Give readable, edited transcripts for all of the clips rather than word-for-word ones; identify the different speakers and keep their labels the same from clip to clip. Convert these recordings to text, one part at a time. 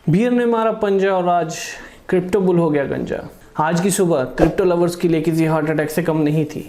Speaker 1: Beer ने मारा पंजा और आज क्रिप्टो बुल हो गया गंजा। आज की सुबह क्रिप्टो लवर्स के लिए किसी हार्ट अटैक से कम नहीं थी।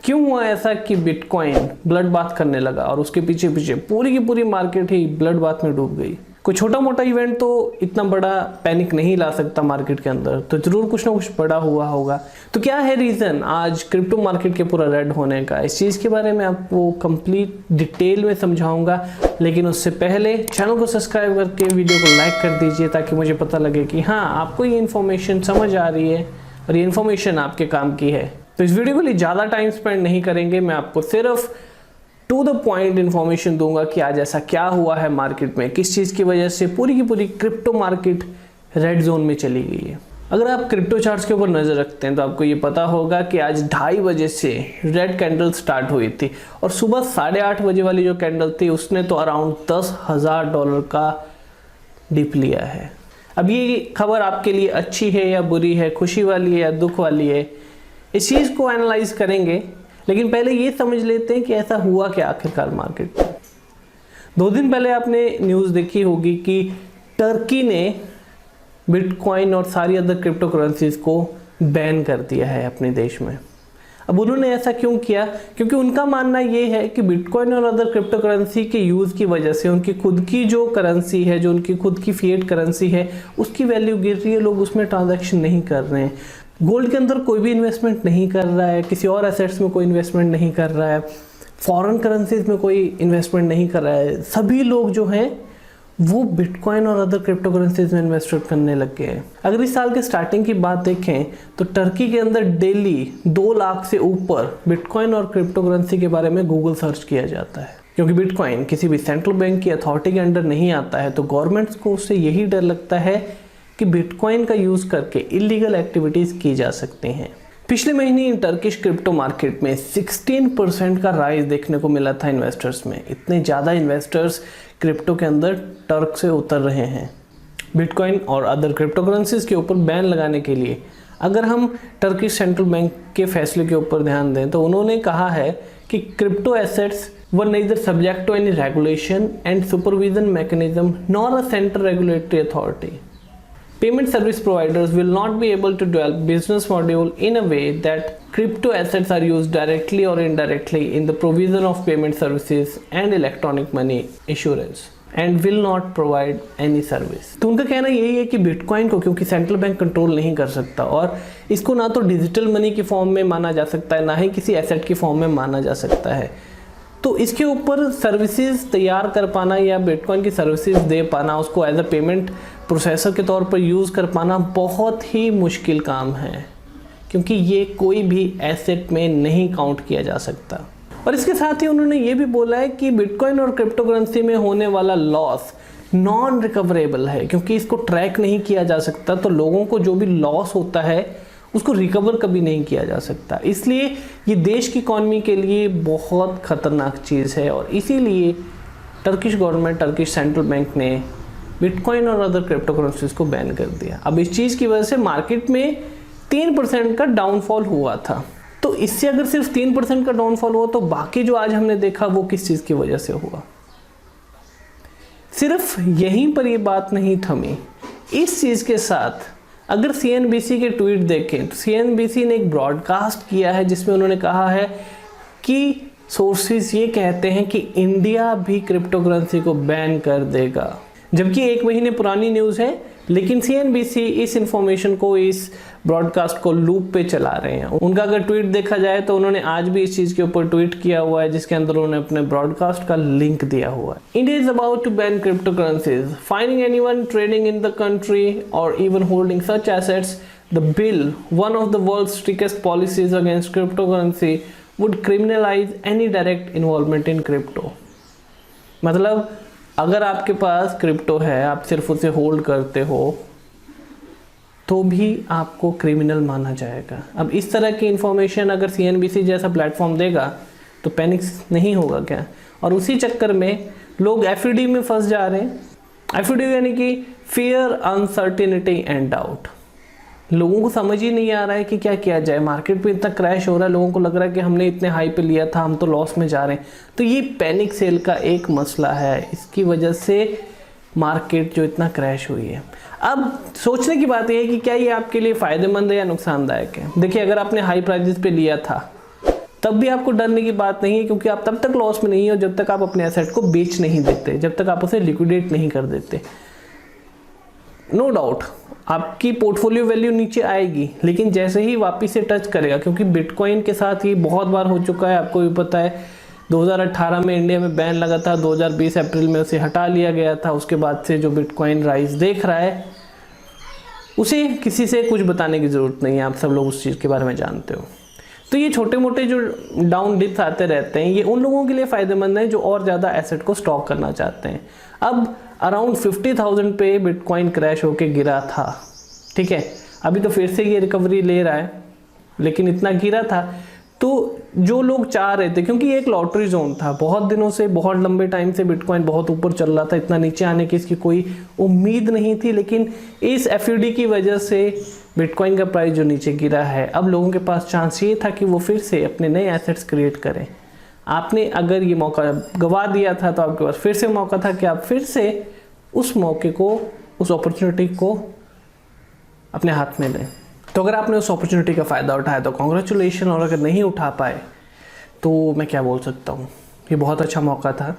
Speaker 1: क्यों हुआ ऐसा कि बिटकॉइन ब्लड बाथ करने लगा और उसके पीछे पीछे पूरी की पूरी मार्केट ही ब्लड बाथ में डूब गई। कोई छोटा मोटा इवेंट तो इतना बड़ा पैनिक नहीं ला सकता मार्केट के अंदर, तो जरूर कुछ ना कुछ बड़ा हुआ होगा। तो क्या है रीजन आज क्रिप्टो मार्केट के पूरा रेड होने का? इस चीज के बारे में आपको कंप्लीट डिटेल में समझाऊंगा, लेकिन उससे पहले चैनल को सब्सक्राइब करके वीडियो को लाइक कर दीजिए ताकि मुझे पता लगे कि हाँ, आपको ये इन्फॉर्मेशन समझ आ रही है और ये इन्फॉर्मेशन आपके काम की है। तो इस वीडियो के लिए ज़्यादा टाइम स्पेंड नहीं करेंगे, मैं आपको सिर्फ टू द पॉइंट इन्फॉर्मेशन दूंगा कि आज ऐसा क्या हुआ है मार्केट में, किस चीज़ की वजह से पूरी की पूरी क्रिप्टो मार्केट रेड जोन में चली गई है। अगर आप क्रिप्टो चार्ट्स के ऊपर नज़र रखते हैं तो आपको ये पता होगा कि आज 2:30 बजे से रेड कैंडल स्टार्ट हुई थी और सुबह 8:30 बजे वाली जो कैंडल थी उसने तो अराउंड $10,000 का डिप लिया है। अब ये खबर आपके लिए अच्छी है या बुरी है, खुशी वाली है या दुख वाली है, इस चीज़ को एनालाइज करेंगे, लेकिन पहले ये समझ लेते हैं कि ऐसा हुआ क्या आखिरकार मार्केट में। 2 दिन पहले आपने न्यूज़ देखी होगी कि टर्की ने बिटकॉइन और सारी अदर क्रिप्टो करेंसीज को बैन कर दिया है अपने देश में। अब उन्होंने ऐसा क्यों किया? क्योंकि उनका मानना ये है कि बिटकॉइन और अदर क्रिप्टो करेंसी के यूज़ की वजह से उनकी खुद की जो करेंसी है, जो उनकी खुद की फिएट करेंसी है, उसकी वैल्यू गिर रही है, लोग उसमें ट्रांजैक्शन नहीं कर रहे हैं। गोल्ड के अंदर कोई भी इन्वेस्टमेंट नहीं कर रहा है, किसी और एसेट्स में कोई इन्वेस्टमेंट नहीं कर रहा है, फॉरेन करेंसीज में कोई इन्वेस्टमेंट नहीं कर रहा है। सभी लोग जो हैं वो बिटकॉइन और अदर क्रिप्टो करेंसीज में इन्वेस्ट करने लग गए हैं। अगर इस साल के स्टार्टिंग की बात देखें तो टर्की के अंदर डेली 2 लाख से ऊपर बिटकॉइन और क्रिप्टो करेंसी के बारे में गूगल सर्च किया जाता है। क्योंकि बिटकॉइन किसी भी सेंट्रल बैंक की अथॉरिटी के अंडर नहीं आता है, तो गवर्नमेंट्स को उससे यही डर लगता है कि बिटकॉइन का यूज़ करके इलीगल एक्टिविटीज़ की जा सकती हैं। पिछले महीने टर्किश क्रिप्टो मार्केट में 16% का राइज देखने को मिला था इन्वेस्टर्स में। इतने ज़्यादा इन्वेस्टर्स क्रिप्टो के अंदर टर्क से उतर रहे हैं। बिटकॉइन और अदर क्रिप्टो करेंसीज के ऊपर बैन लगाने के लिए अगर हम टर्किश सेंट्रल बैंक के फैसले के ऊपर ध्यान दें तो उन्होंने कहा है कि crypto assets were neither subject to any regulation and supervision mechanism nor a central regulatory authority. Payment service providers will not be able to develop business model in a way that crypto assets are used directly or indirectly in the provision of payment services and electronic money issuance and will not provide any service. तो उनका कहना यही है कि bitcoin को क्योंकि central bank control नहीं कर सकता और इसको ना तो डिजिटल मनी की फॉर्म में माना जा सकता है, ना ही किसी एसेट की फॉर्म में माना जा सकता है, तो इसके ऊपर सर्विसेज तैयार कर पाना या बिटकॉइन की सर्विसेज दे पाना, उसको एज अ पेमेंट प्रोसेसर के तौर पर यूज़ कर पाना बहुत ही मुश्किल काम है, क्योंकि ये कोई भी एसेट में नहीं काउंट किया जा सकता। और इसके साथ ही उन्होंने ये भी बोला है कि बिटकॉइन और क्रिप्टो करेंसी में होने वाला लॉस नॉन रिकवरेबल है, क्योंकि इसको ट्रैक नहीं किया जा सकता, तो लोगों को जो भी लॉस होता है उसको रिकवर कभी नहीं किया जा सकता। इसलिए ये देश की इकॉनमी के लिए बहुत ख़तरनाक चीज़ है और इसीलिए Turkish government, Turkish central bank ने बिटकॉइन और अदर क्रिप्टो करेंसीज को बैन कर दिया। अब इस चीज़ की वजह से मार्केट में 3% का डाउनफॉल हुआ था। तो इससे अगर सिर्फ 3% का डाउनफॉल हुआ तो बाकी जो आज हमने देखा वो किस चीज़ की वजह से हुआ? सिर्फ यहीं पर ये बात नहीं थमी। इस चीज़ के साथ अगर CNBC के ट्वीट देखें तो CNBC ने एक ब्रॉडकास्ट किया है जिसमें उन्होंने कहा है कि सोर्सेज ये कहते हैं कि इंडिया भी क्रिप्टो करेंसी को बैन कर देगा, जबकि 1 महीने पुरानी न्यूज़ है, लेकिन CNBC इस इंफॉर्मेशन को, इस ब्रॉडकास्ट को लूप पे चला रहे हैं। उनका अगर ट्वीट देखा जाए तो उन्होंने आज भी इस चीज़ के ऊपर ट्वीट किया हुआ है जिसके अंदर उन्होंने अपने ब्रॉडकास्ट का लिंक दिया हुआ है। India is about to ban crypto currencies, fining anyone trading in the country और even holding such assets. The bill, one of the world's strictest policies against crypto currency, would criminalise any direct involvement in crypto. मतलब अगर आपके पास crypto है, आप सिर्फ उसे hold करते हो, तो भी आपको क्रिमिनल माना जाएगा। अब इस तरह की इंफॉर्मेशन अगर CNBC जैसा प्लेटफॉर्म देगा तो पैनिक नहीं होगा क्या? और उसी चक्कर में लोग FUD में फंस जा रहे हैं। FUD यानी कि फियर, अनसर्टेनिटी एंड डाउट। लोगों को समझ ही नहीं आ रहा है कि क्या किया जाए। मार्केट पे इतना क्रैश हो रहा है, लोगों को लग रहा है कि हमने इतने हाई पे लिया था, हम तो लॉस में जा रहे हैं। तो ये पैनिक सेल का एक मसला है। इसकी वजह से मार्केट जो इतना क्रैश हुई है। अब सोचने की बात यह है कि क्या ये आपके लिए फ़ायदेमंद है या नुकसानदायक है। देखिए, अगर आपने हाई प्राइजेस पे लिया था तब भी आपको डरने की बात नहीं है, क्योंकि आप तब तक लॉस में नहीं हो जब तक आप अपने एसेट को बेच नहीं देते, जब तक आप उसे लिक्विडेट नहीं कर देते। नो डाउट आपकी पोर्टफोलियो वैल्यू नीचे आएगी, लेकिन जैसे ही वापस से टच करेगा, क्योंकि बिटकॉइन के साथ ये बहुत बार हो चुका है, आपको भी पता है 2018 में इंडिया में बैन लगा था, 2020 अप्रैल में उसे हटा लिया गया था। उसके बाद से जो बिटकॉइन राइज देख रहा है उसे किसी से कुछ बताने की ज़रूरत नहीं है, आप सब लोग उस चीज़ के बारे में जानते हो। तो ये छोटे मोटे जो डाउन डिप्स आते रहते हैं, ये उन लोगों के लिए फ़ायदेमंद है जो और ज़्यादा एसेट को स्टॉक करना चाहते हैं। अब अराउंड 50,000 पे बिटकॉइन क्रैश होके गिरा था, ठीक है, अभी तो फिर से ये रिकवरी ले रहा है, लेकिन इतना गिरा था तो जो लोग चाह रहे थे, क्योंकि ये एक लॉटरी जोन था, बहुत दिनों से, बहुत लंबे टाइम से बिटकॉइन बहुत ऊपर चल रहा था, इतना नीचे आने की इसकी कोई उम्मीद नहीं थी, लेकिन इस एफयूडी की वजह से बिटकॉइन का प्राइस जो नीचे गिरा है, अब लोगों के पास चांस ये था कि वो फिर से अपने नए एसेट्स क्रिएट करें। आपने अगर ये मौका गवा दिया था तो आपके पास फिर से मौका था कि आप फिर से उस मौके को, उस अपॉर्चुनिटी को अपने हाथ में लें। तो अगर आपने उस अपॉर्चुनिटी का फ़ायदा उठाया तो कॉन्ग्रेचुलेशन, और अगर नहीं उठा पाए तो मैं क्या बोल सकता हूँ, ये बहुत अच्छा मौका था।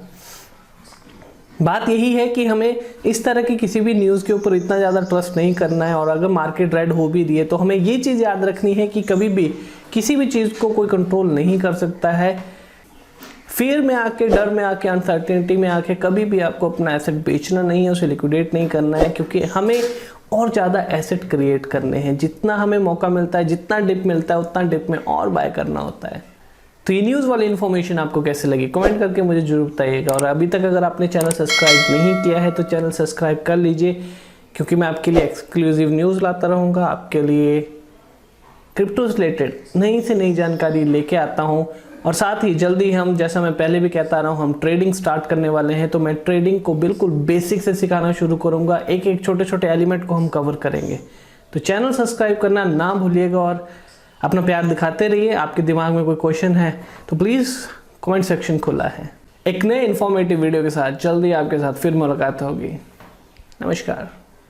Speaker 1: बात यही है कि हमें इस तरह की किसी भी न्यूज़ के ऊपर इतना ज़्यादा ट्रस्ट नहीं करना है, और अगर मार्केट रेड हो भी रही है तो हमें ये चीज़ याद रखनी है कि कभी भी किसी भी चीज़ को कोई कंट्रोल नहीं कर सकता है। फियर में आके, डर में आके, अनसर्टेनिटी में आके कभी भी आपको अपना एसेट बेचना नहीं है, उसे लिक्विडेट नहीं करना है, क्योंकि हमें और ज़्यादा एसेट क्रिएट करने हैं। जितना हमें मौका मिलता है, जितना डिप मिलता है, उतना डिप में और बाय करना होता है। तो ये न्यूज़ वाली इन्फॉर्मेशन आपको कैसे लगी कमेंट करके मुझे जरूर बताइएगा, और अभी तक अगर आपने चैनल सब्सक्राइब नहीं किया है तो चैनल सब्सक्राइब कर लीजिए, क्योंकि मैं आपके लिए एक्सक्लूसिव न्यूज़ लाता रहूँगा, आपके लिए क्रिप्टो से रिलेटेड नई से नई जानकारी लेके आता हूँ। और साथ ही जल्दी हम, जैसा मैं पहले भी कहता रहा हूँ, हम ट्रेडिंग स्टार्ट करने वाले हैं, तो मैं ट्रेडिंग को बिल्कुल बेसिक से सिखाना शुरू करूँगा, एक एक छोटे छोटे एलिमेंट को हम कवर करेंगे। तो चैनल सब्सक्राइब करना ना भूलिएगा और अपना प्यार दिखाते रहिए। आपके दिमाग में कोई क्वेश्चन है तो प्लीज़ कमेंट सेक्शन खुला है। एक नए इन्फॉर्मेटिव वीडियो के साथ जल्दी आपके साथ फिर मुलाकात होगी। नमस्कार।